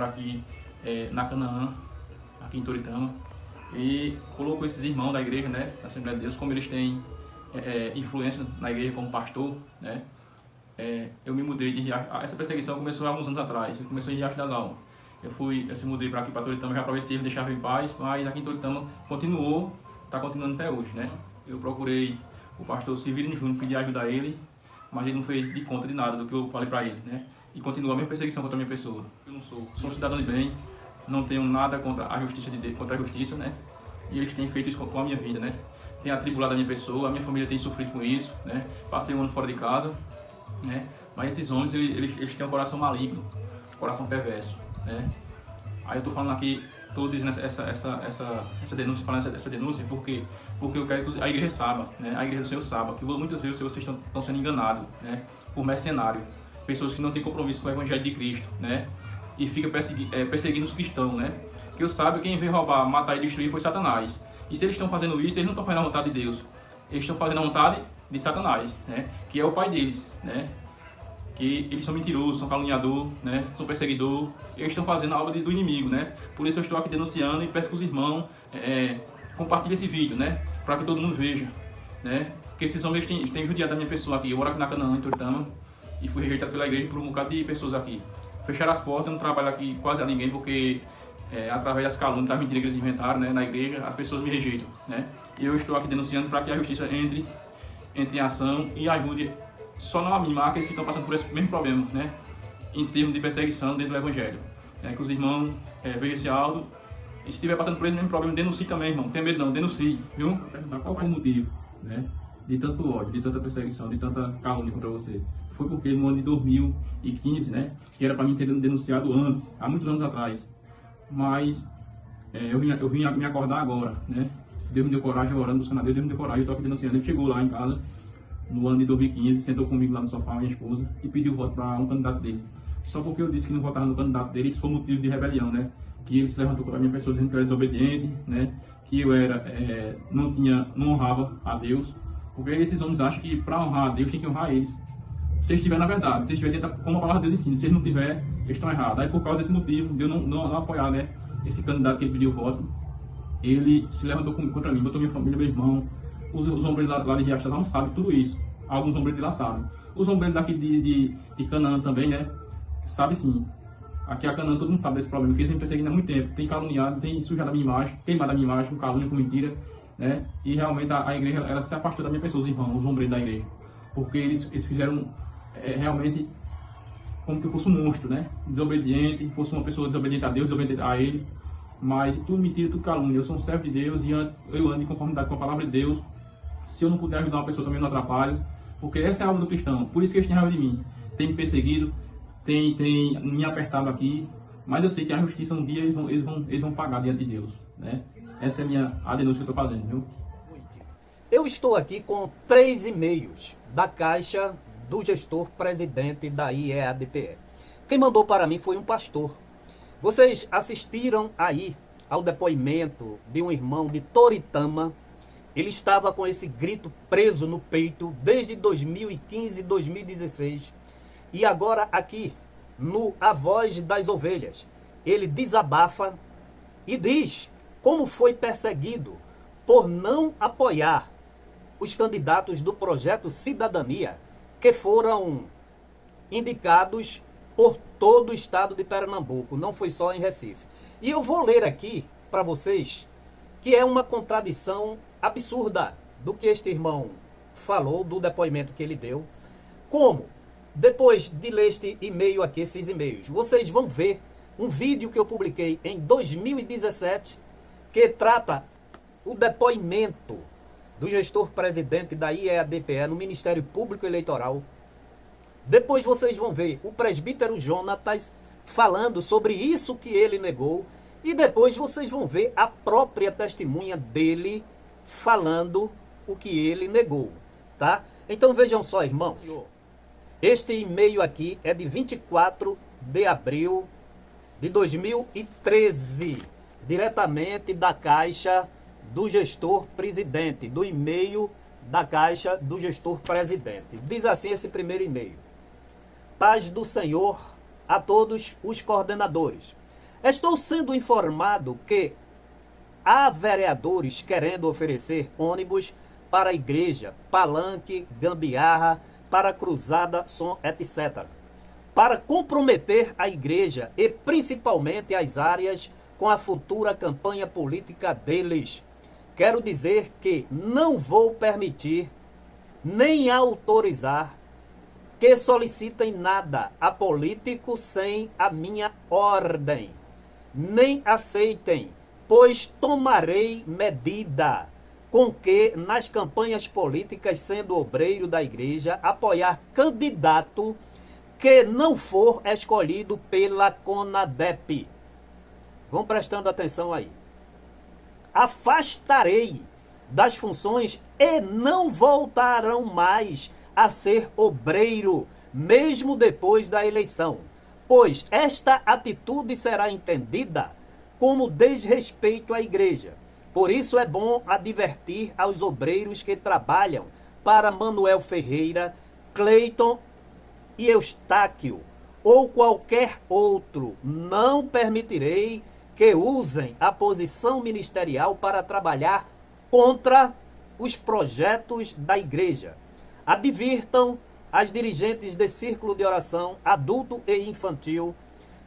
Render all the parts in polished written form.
mora aqui na Canaã, aqui em Toritama, e colocou esses irmãos da igreja, né, da Assembleia de Deus, como eles têm influência na igreja como pastor, né. Eu me mudei de Riacho. Essa perseguição começou há alguns anos atrás, começou em Riacho das Almas. Eu me mudei para aqui, para Toritama, já para ver se ele deixava em paz, mas aqui em Toritama está continuando até hoje, né. Eu procurei o pastor Severino Júnior, pedi ajuda a ele, mas ele não fez de conta de nada do que eu falei para ele, né. E continua a mesma perseguição contra a minha pessoa. Eu não sou um cidadão de bem, não tenho nada contra a justiça de Deus, contra a justiça, né. E eles têm feito isso com a minha vida, né. Tem atribulado a minha pessoa, a minha família tem sofrido com isso, né. Passei um ano fora de casa, né. Mas esses homens, eles têm um coração maligno, um coração perverso, né. Aí eu tô falando aqui, tô dizendo essa denúncia, falando essa denúncia porque eu quero que a igreja saiba, né, a igreja do Senhor saiba que muitas vezes vocês estão sendo enganados, né, por mercenário, pessoas que não têm compromisso com o evangelho de Cristo, né, e fica perseguindo os cristãos, né, que eu saiba quem veio roubar, matar e destruir foi Satanás. E se eles estão fazendo isso, eles não estão fazendo a vontade de Deus, eles estão fazendo a vontade de Satanás, né, que é o pai deles, né. Que eles são mentirosos, são caluniadores, né? São perseguidores, eles estão fazendo a obra do inimigo, né? Por isso eu estou aqui denunciando e peço que os irmãos compartilhem esse vídeo, né? Para que todo mundo veja, né? Porque esses homens têm judiado a minha pessoa aqui. Eu moro aqui na Canaã, em Toritama, e fui rejeitado pela igreja por um bocado de pessoas aqui. Fecharam as portas, eu não trabalho aqui quase a ninguém, porque através das calúnias, das mentiras que eles inventaram, né? Na igreja, as pessoas me rejeitam, né? E eu estou aqui denunciando para que a justiça entre em ação e ajude só não a mim, mas aqueles que estão passando por esse mesmo problema, né, em termos de perseguição dentro do Evangelho. Que os irmãos vejam esse áudio, e se estiver passando por esse mesmo problema, denuncie também, irmão. Não tem medo não, denuncie, viu? Qual foi o motivo, né, de tanto ódio, de tanta perseguição, de tanta calúnia contra você? Foi porque no ano de 2015, né, que era para mim ter denunciado antes, há muitos anos atrás, mas eu vim me acordar agora, né? Deus me deu coragem, orando, buscando a Deus, Deus me deu coragem, eu estou aqui denunciando. Ele chegou lá em casa, no ano de 2015, sentou comigo lá no sofá, minha esposa, e pediu voto para um candidato dele. Só porque eu disse que não votava no candidato dele, isso foi motivo de rebelião, né? Que ele se levantou contra a minha pessoa dizendo que eu era desobediente, né? Que eu não honrava a Deus. Porque esses homens acham que para honrar a Deus tem que honrar eles. Se eles estiverem na verdade, se eles estiverem dentro como a palavra de Deus ensina, se eles não tiverem, eles estão errados. Aí por causa desse motivo, de eu não apoiar, né, esse candidato que ele pediu voto, ele se levantou contra mim, botou minha família, meu irmão. Os ombreiros lá de Riacho não sabem tudo isso. Alguns ombreiros de lá sabem. Os ombreiros daqui de Canaã também, né? Sabem sim. Aqui a Canaã todo mundo sabe desse problema, porque eles me perseguindo há muito tempo. Tem caluniado, tem sujado a minha imagem, queimado a minha imagem, com calúnia, com mentira, né? E realmente a igreja, ela se afastou da minha pessoa, os irmãos, os ombreiros da igreja. Porque eles fizeram realmente como que eu fosse um monstro, né? Desobediente, fosse uma pessoa desobediente a Deus, desobediente a eles. Mas tudo mentira, tudo calúnia. Eu sou um servo de Deus e eu ando em conformidade com a palavra de Deus. Se eu não puder ajudar uma pessoa, também não atrapalho. Porque essa é a obra do cristão. Por isso que eles têm raiva de mim. Tem me perseguido, tem me apertado aqui. Mas eu sei que a justiça um dia eles vão pagar diante de Deus, né? Essa é a denúncia que eu estou fazendo, viu? Eu estou aqui com 3 e-mails da Caixa do gestor presidente da IEADPE. Quem mandou para mim foi um pastor. Vocês assistiram aí ao depoimento de um irmão de Toritama. Ele estava com esse grito preso no peito desde 2015, 2016. E agora aqui, no A Voz das Ovelhas, ele desabafa e diz como foi perseguido por não apoiar os candidatos do projeto Cidadania, que foram indicados por todo o estado de Pernambuco, não foi só em Recife. E eu vou ler aqui para vocês que é uma contradição absurda do que este irmão falou, do depoimento que ele deu. Como, depois de ler este e-mail aqui, esses e-mails, vocês vão ver um vídeo que eu publiquei em 2017, que trata o depoimento do gestor presidente da IEADPE no Ministério Público Eleitoral. Depois vocês vão ver o presbítero Jonatas falando sobre isso que ele negou. E depois vocês vão ver a própria testemunha dele falando o que ele negou, tá? Então vejam só, irmãos. Este e-mail aqui é de 24 de abril de 2013, diretamente da Caixa do gestor presidente, do e-mail da Caixa do gestor presidente. Diz assim esse primeiro e-mail: paz do Senhor a todos os coordenadores. Estou sendo informado que há vereadores querendo oferecer ônibus para a igreja, palanque, gambiarra, para cruzada, som, etc. Para comprometer a igreja e principalmente as áreas com a futura campanha política deles. Quero dizer que não vou permitir nem autorizar que solicitem nada a político sem a minha ordem. Nem aceitem, pois tomarei medida com que nas campanhas políticas, sendo obreiro da igreja, apoiar candidato que não for escolhido pela CONADEP. Vão prestando atenção aí. Afastarei das funções e não voltarão mais a ser obreiro, mesmo depois da eleição, pois esta atitude será entendida como desrespeito à igreja. Por isso é bom advertir aos obreiros que trabalham para Manuel Ferreira, Cleiton e Eustáquio, ou qualquer outro, não permitirei que usem a posição ministerial para trabalhar contra os projetos da igreja. Advirtam as dirigentes de círculo de oração, adulto e infantil,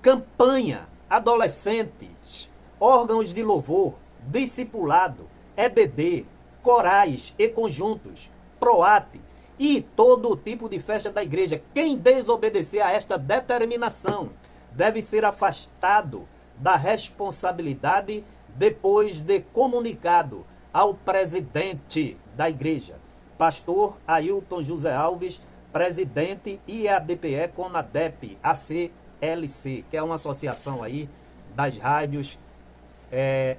campanha, adolescentes, órgãos de louvor, discipulado, EBD, corais e conjuntos, PROAT e todo tipo de festa da igreja. Quem desobedecer a esta determinação deve ser afastado da responsabilidade depois de comunicado ao presidente da igreja, pastor Ailton José Alves, presidente IADPE CONADEP, ACLC, que é uma associação aí das rádios,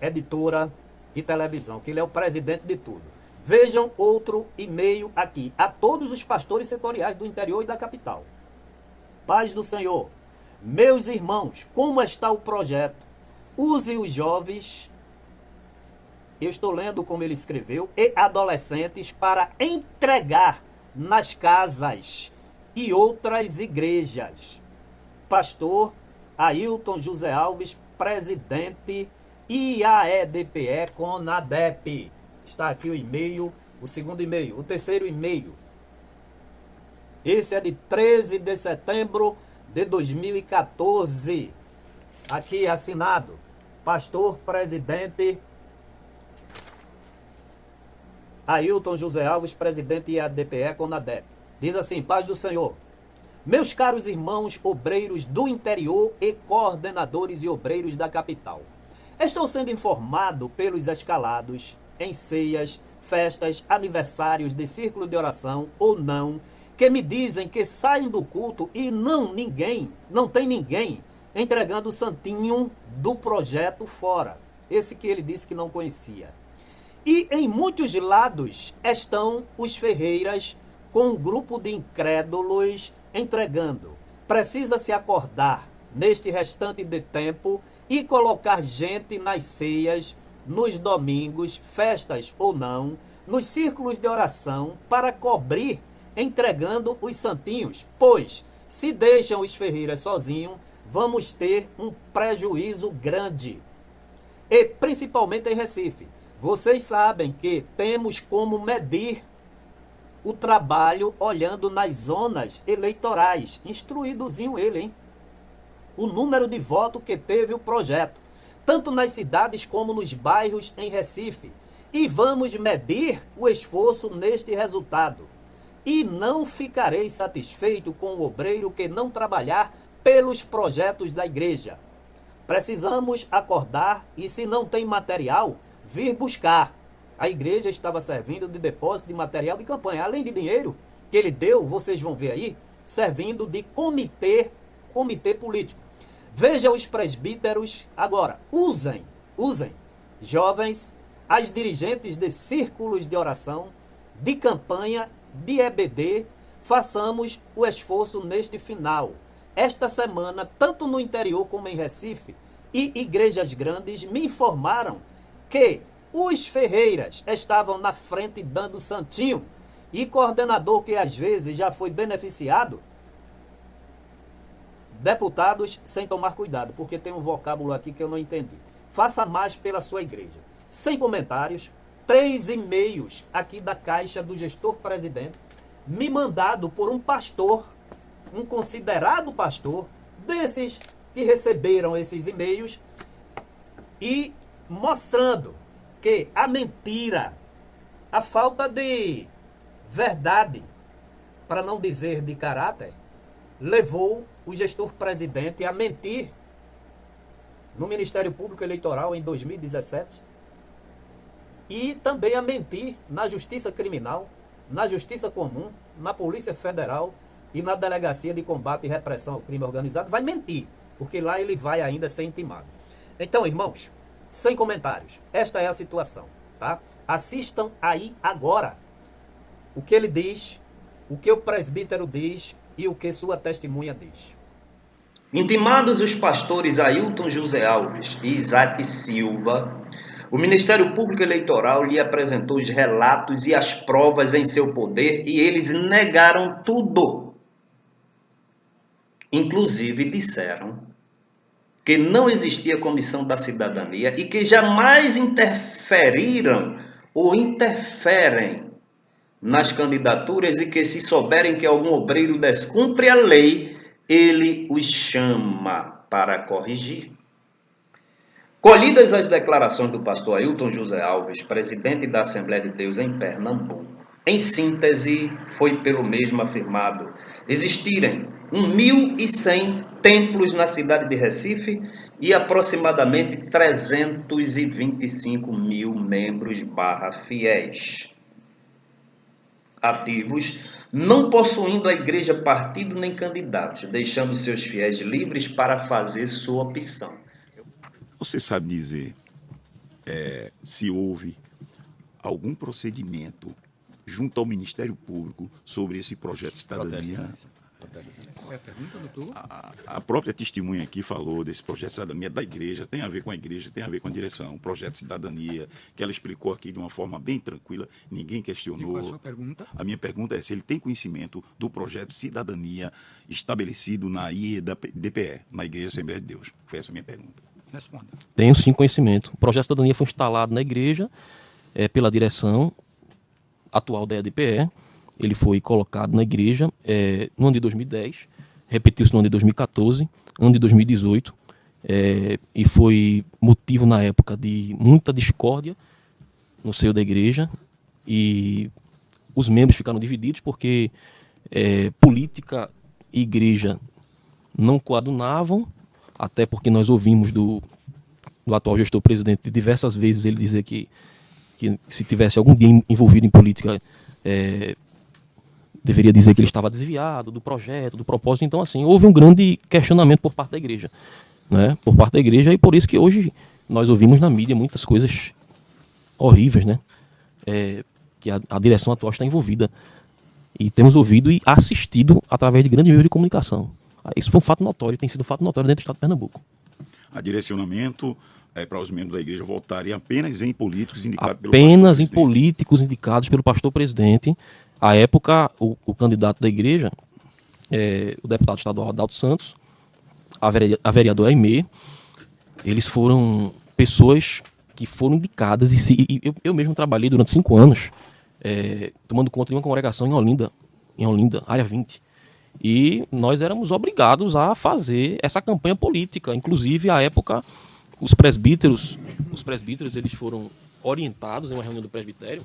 editora e televisão, que ele é o presidente de tudo. Vejam outro e-mail aqui, a todos os pastores setoriais do interior e da capital. Paz do Senhor. Meus irmãos, como está o projeto? Use os jovens, eu estou lendo como ele escreveu, e adolescentes para entregar nas casas e outras igrejas. Pastor Ailton José Alves, presidente IAEDPE CONADEP. Está aqui o e-mail, o segundo e-mail. O terceiro e-mail, esse é de 13 de setembro de 2014. Aqui assinado, pastor presidente Ailton José Alves, presidente IADPE CONADEP. Diz assim: paz do Senhor. Meus caros irmãos obreiros do interior e coordenadores e obreiros da capital. Estou sendo informado pelos escalados em ceias, festas, aniversários de círculo de oração ou não, que me dizem que saem do culto e não tem ninguém entregando o santinho do projeto fora. Esse que ele disse que não conhecia. E em muitos lados estão os Ferreiras com um grupo de incrédulos entregando. Precisa se acordar neste restante de tempo e colocar gente nas ceias, nos domingos, festas ou não, nos círculos de oração para cobrir entregando os santinhos, pois se deixam os Ferreiras sozinhos, vamos ter um prejuízo grande. E principalmente em Recife. Vocês sabem que temos como medir o trabalho olhando nas zonas eleitorais. Instruídozinho ele, hein? O número de votos que teve o projeto, tanto nas cidades como nos bairros em Recife. E vamos medir o esforço neste resultado. E não ficarei satisfeito com o obreiro que não trabalhar pelos projetos da igreja. Precisamos acordar e, se não tem material, vir buscar. A igreja estava servindo de depósito de material de campanha. Além de dinheiro que ele deu, vocês vão ver aí, servindo de comitê político. Veja os presbíteros agora. Usem, jovens, as dirigentes de círculos de oração, de campanha, de EBD, façamos o esforço neste final. Esta semana, tanto no interior como em Recife, e igrejas grandes me informaram que os Ferreiras estavam na frente dando santinho, e coordenador que às vezes já foi beneficiado Deputados sem tomar cuidado, porque tem um vocábulo aqui que eu não entendi. Faça mais pela sua igreja. Sem comentários, 3 e-mails aqui da caixa do gestor presidente, me mandado por um pastor, um considerado pastor, desses que receberam esses e-mails, e mostrando que a mentira, a falta de verdade, para não dizer de caráter, levou o gestor presidente a mentir no Ministério Público Eleitoral em 2017 e também a mentir na Justiça Criminal, na Justiça Comum, na Polícia Federal e na Delegacia de Combate e Repressão ao Crime Organizado. Vai mentir, porque lá ele vai ainda ser intimado. Então, irmãos, sem comentários, esta é a situação, tá? Assistam aí agora o que ele diz, o que o presbítero diz e o que sua testemunha diz. Intimados os pastores Ailton José Alves e Isaac Silva, o Ministério Público Eleitoral lhe apresentou os relatos e as provas em seu poder e eles negaram tudo. Inclusive disseram que não existia comissão da cidadania e que jamais interferiram ou interferem nas candidaturas e que se souberem que algum obreiro descumpre a lei, ele os chama para corrigir. Colhidas as declarações do pastor Ailton José Alves, presidente da Assembleia de Deus em Pernambuco, em síntese, foi pelo mesmo afirmado existirem 1.100 templos na cidade de Recife e aproximadamente 325 mil membros /fiéis ativos, não possuindo a igreja partido nem candidatos, deixando seus fiéis livres para fazer sua opção. Você sabe dizer se houve algum procedimento junto ao Ministério Público sobre esse projeto de cidadania? Qual é a pergunta, doutor? A própria testemunha aqui falou desse projeto de cidadania da igreja, tem a ver com a igreja, tem a ver com a direção. O projeto de cidadania, que ela explicou aqui de uma forma bem tranquila, ninguém questionou. E qual é a sua pergunta? A minha pergunta é se ele tem conhecimento do projeto de cidadania estabelecido na IEDPE, na Igreja Assembleia de Deus. Foi essa a minha pergunta. Responda. Tenho sim conhecimento. O projeto de cidadania foi instalado na igreja pela direção atual da EDPE. Ele foi colocado na igreja no ano de 2010, repetiu-se no ano de 2014, ano de 2018, e foi motivo na época de muita discórdia no seio da igreja, e os membros ficaram divididos porque política e igreja não coadunavam, até porque nós ouvimos do atual gestor presidente diversas vezes ele dizer que se tivesse algum dia envolvido em política, deveria dizer que ele estava desviado do projeto, do propósito. Então, assim, houve um grande questionamento por parte da igreja, né? Por parte da igreja, e por isso que hoje nós ouvimos na mídia muitas coisas horríveis, né? Que a direção atual está envolvida. E temos ouvido e assistido através de grandes meios de comunicação. Isso foi um fato notório, tem sido um fato notório dentro do estado de Pernambuco. A direcionamento para os membros da igreja votarem apenas em políticos indicados pelo apenas em pastor-presidente. políticos indicados pelo pastor-presidente. À época, o candidato da igreja, o deputado estadual Adalto Santos, a vereadora Aimee, eles foram pessoas que foram indicadas, e eu mesmo trabalhei durante 5 anos, tomando conta de uma congregação em Olinda, área 20. E nós éramos obrigados a fazer essa campanha política. Inclusive, à época, os presbíteros eles foram orientados em uma reunião do presbitério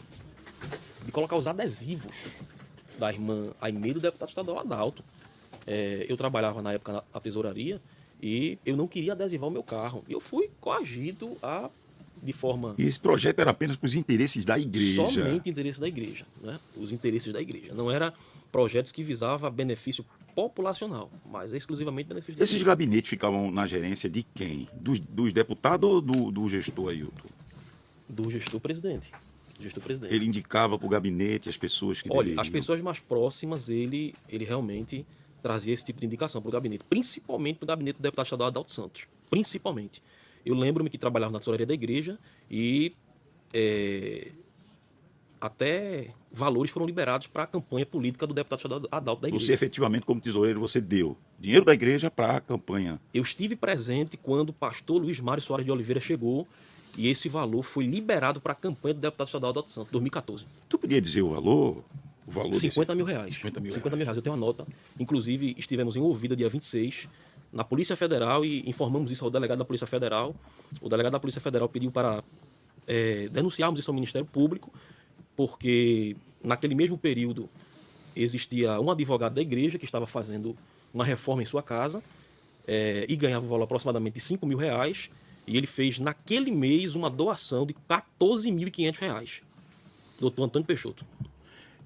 de colocar os adesivos da irmã Aimee e do deputado estadual Adalto. Eu trabalhava na época na tesouraria e eu não queria adesivar o meu carro. E eu fui coagido de forma... E esse projeto era apenas para os interesses da igreja. Somente interesses da igreja, né? Os interesses da igreja. Não era projetos que visavam benefício populacional, mas exclusivamente benefício da igreja. Esses gabinetes ficavam na gerência de quem? Dos deputados ou do gestor Ailton? Do gestor presidente. Ele indicava para o gabinete as pessoas que deveriam... Olha, as pessoas mais próximas, ele realmente trazia esse tipo de indicação para o gabinete, principalmente no gabinete do deputado estadual Adalto Santos. Principalmente. Eu lembro-me que trabalhava na tesouraria da igreja e até valores foram liberados para a campanha política do deputado estadual Adalto da igreja. Você efetivamente, como tesoureiro, você deu dinheiro da igreja para a campanha. Eu estive presente quando o pastor Luiz Mário Soares de Oliveira chegou e esse valor foi liberado para a campanha do deputado estadual Adalto Santos, 2014. Tu podia dizer o valor? O valor 50 mil reais. 50 mil reais. Eu tenho uma nota. Inclusive, estivemos em Ouvida dia 26, na Polícia Federal, e informamos isso ao delegado da Polícia Federal. O delegado da Polícia Federal pediu para denunciarmos isso ao Ministério Público, porque naquele mesmo período existia um advogado da igreja que estava fazendo uma reforma em sua casa e ganhava um valor aproximadamente de 5 mil reais, e ele fez naquele mês uma doação de 14.500 reais. Doutor Antônio Peixoto.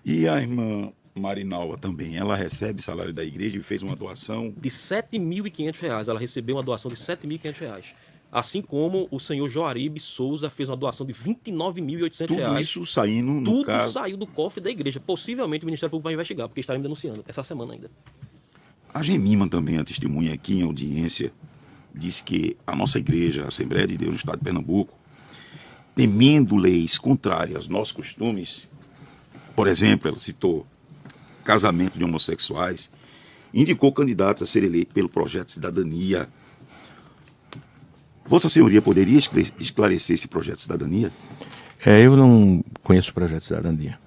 E a irmã Marinalva também, ela recebe salário da igreja e fez uma doação de 7.500 reais. Ela recebeu uma doação de 7.500 reais. Assim como o senhor Joaribe Souza fez uma doação de 29.800 reais. Tudo isso saindo no Tudo caso... saiu do cofre da igreja. Possivelmente o Ministério Público vai investigar, porque estaremos denunciando essa semana ainda. A Gemima também, a testemunha aqui em audiência, disse que a nossa igreja, a Assembleia de Deus no Estado de Pernambuco, temendo leis contrárias aos nossos costumes, por exemplo, ela citou casamento de homossexuais, indicou candidatos a ser eleito pelo projeto Cidadania. Vossa Senhoria poderia esclarecer esse projeto Cidadania? Eu não conheço o projeto Cidadania.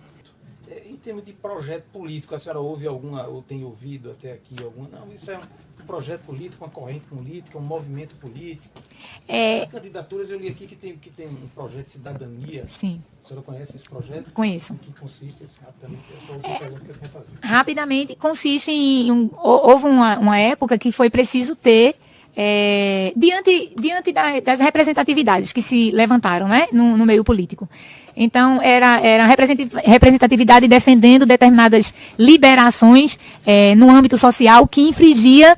Em termos de projeto político, a senhora ouve alguma, ou tem ouvido até aqui alguma? Não, isso é um projeto político, uma corrente política, um movimento político. Candidaturas, eu li aqui que tem um projeto de cidadania. Sim. A senhora conhece esse projeto? Conheço. Em que consiste? Rapidamente, é só outra pergunta que eu tenho que fazer. Rapidamente, consiste em... houve uma época que foi preciso ter, diante das representatividades que se levantaram, né, no meio político. Então, era representatividade defendendo determinadas liberações no âmbito social que infringia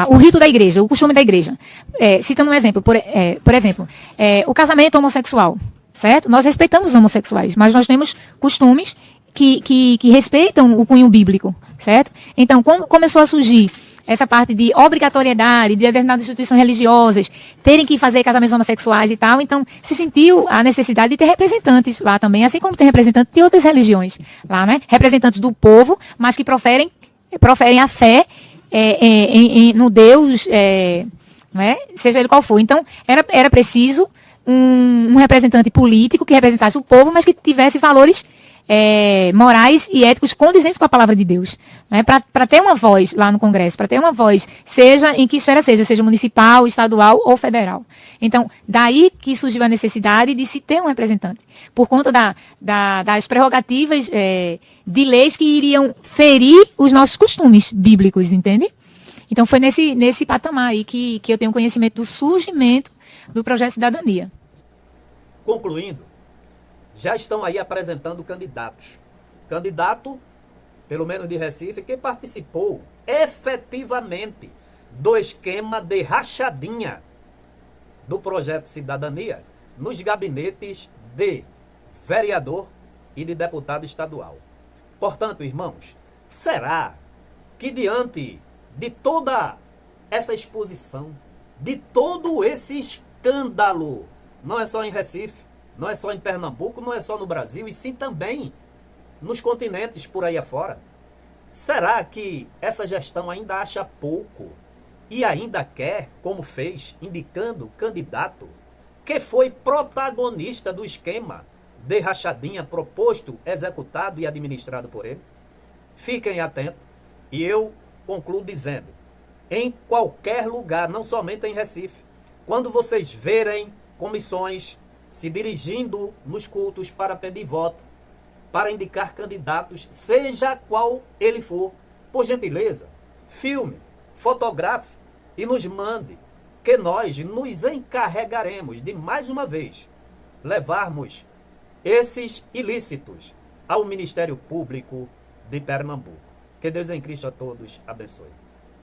o rito da igreja, o costume da igreja. Citando um exemplo, por exemplo, o casamento homossexual, certo? Nós respeitamos os homossexuais, mas nós temos costumes que respeitam o cunho bíblico, certo? Então, quando começou a surgir essa parte de obrigatoriedade de determinadas instituições religiosas terem que fazer casamentos homossexuais e tal, então se sentiu a necessidade de ter representantes lá também, assim como tem representantes de outras religiões lá, né? Representantes do povo, mas que proferem a fé no Deus, né? Seja ele qual for. Então, era preciso um representante político que representasse o povo, mas que tivesse valores morais e éticos condizentes com a palavra de Deus, né? Para ter uma voz lá no Congresso, para ter uma voz, seja em que esfera seja municipal, estadual ou federal. Então, daí que surgiu a necessidade de se ter um representante, por conta das prerrogativas de leis que iriam ferir os nossos costumes bíblicos, entende? Então, foi nesse patamar aí que eu tenho conhecimento do surgimento do projeto Cidadania. Concluindo, já estão aí apresentando candidatos. Candidato, pelo menos de Recife, que participou efetivamente do esquema de rachadinha do projeto Cidadania nos gabinetes de vereador e de deputado estadual. Portanto, irmãos, será que diante de toda essa exposição, de todo esse escândalo, não é só em Recife, não é só em Pernambuco, não é só no Brasil, e sim também nos continentes por aí afora. Será que essa gestão ainda acha pouco e ainda quer, como fez, indicando candidato que foi protagonista do esquema de rachadinha proposto, executado e administrado por ele? Fiquem atentos e eu concluo dizendo, em qualquer lugar, não somente em Recife, quando vocês verem comissões se dirigindo nos cultos para pedir voto, para indicar candidatos, seja qual ele for, por gentileza, filme, fotografe e nos mande, que nós nos encarregaremos de, mais uma vez, levarmos esses ilícitos ao Ministério Público de Pernambuco. Que Deus em Cristo a todos abençoe.